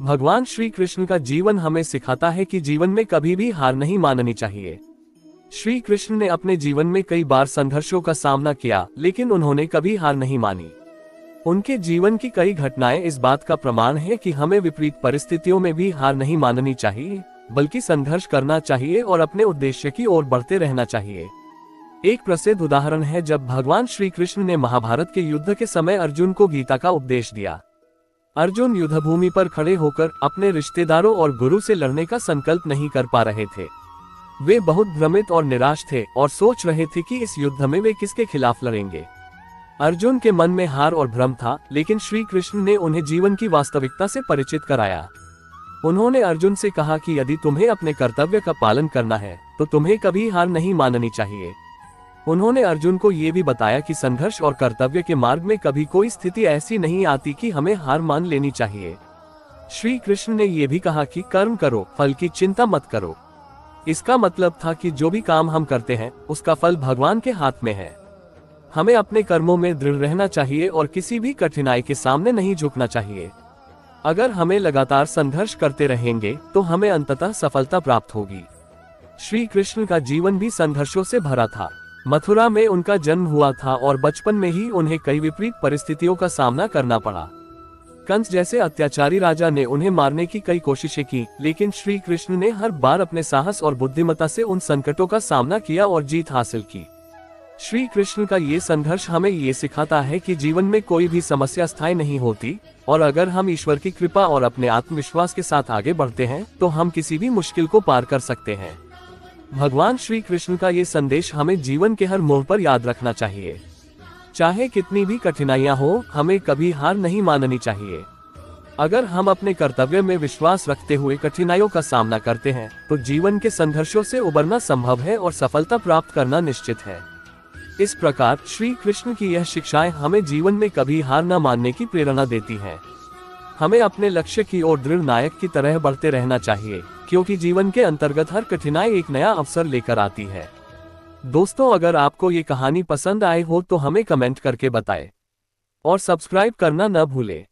भगवान श्री कृष्ण का जीवन हमें सिखाता है कि जीवन में कभी भी हार नहीं माननी चाहिए। श्री कृष्ण ने अपने जीवन में कई बार संघर्षों का सामना किया, लेकिन उन्होंने कभी हार नहीं मानी। उनके जीवन की कई घटनाएं इस बात का प्रमाण है कि हमें विपरीत परिस्थितियों में भी हार नहीं माननी चाहिए, बल्कि संघर्ष करना चाहिए और अपने उद्देश्य की ओर बढ़ते रहना चाहिए। एक प्रसिद्ध उदाहरण है जब भगवान श्री कृष्ण ने महाभारत के युद्ध के समय अर्जुन को गीता का उपदेश दिया। अर्जुन युद्धभूमि पर खड़े होकर अपने रिश्तेदारों और गुरु से लड़ने का संकल्प नहीं कर पा रहे थे। वे बहुत भ्रमित और निराश थे और सोच रहे थे कि इस युद्ध में वे किसके खिलाफ लड़ेंगे। अर्जुन के मन में हार और भ्रम था, लेकिन श्री कृष्ण ने उन्हें जीवन की वास्तविकता से परिचित कराया। उन्होंने अर्जुन से कहा कि यदि तुम्हें अपने कर्तव्य का पालन करना है तो तुम्हें कभी हार नहीं माननी चाहिए। उन्होंने अर्जुन को ये भी बताया कि संघर्ष और कर्तव्य के मार्ग में कभी कोई स्थिति ऐसी नहीं आती कि हमें हार मान लेनी चाहिए। श्री कृष्ण ने यह भी कहा कि कर्म करो, फल की चिंता मत करो। इसका मतलब था कि जो भी काम हम करते हैं उसका फल भगवान के हाथ में है। हमें अपने कर्मों में दृढ़ रहना चाहिए और किसी भी कठिनाई के सामने नहीं झुकना चाहिए। अगर हमें लगातार संघर्ष करते रहेंगे तो हमें अंततः सफलता प्राप्त होगी। श्री कृष्ण का जीवन भी संघर्षों से भरा था। मथुरा में उनका जन्म हुआ था और बचपन में ही उन्हें कई विपरीत परिस्थितियों का सामना करना पड़ा। कंस जैसे अत्याचारी राजा ने उन्हें मारने की कई कोशिशें की, लेकिन श्री कृष्ण ने हर बार अपने साहस और बुद्धिमत्ता से उन संकटों का सामना किया और जीत हासिल की। श्री कृष्ण का ये संघर्ष हमें ये सिखाता है कि जीवन में कोई भी समस्या स्थायी नहीं होती, और अगर हम ईश्वर की कृपा और अपने आत्मविश्वास के साथ आगे बढ़ते हैं तो हम किसी भी मुश्किल को पार कर सकते हैं। भगवान श्री कृष्ण का ये संदेश हमें जीवन के हर मोड़ पर याद रखना चाहिए। चाहे कितनी भी कठिनाइयां हो, हमें कभी हार नहीं माननी चाहिए। अगर हम अपने कर्तव्य में विश्वास रखते हुए कठिनाइयों का सामना करते हैं तो जीवन के संघर्षों से उबरना संभव है और सफलता प्राप्त करना निश्चित है। इस प्रकार श्री कृष्ण की यह शिक्षाएं हमें जीवन में कभी हार न मानने की प्रेरणा देती हैं। हमें अपने लक्ष्य की ओर दृढ़ नायक की तरह बढ़ते रहना चाहिए, क्योंकि जीवन के अंतर्गत हर कठिनाई एक नया अवसर लेकर आती है। दोस्तों, अगर आपको ये कहानी पसंद आए हो तो हमें कमेंट करके बताएं और सब्सक्राइब करना न भूलें।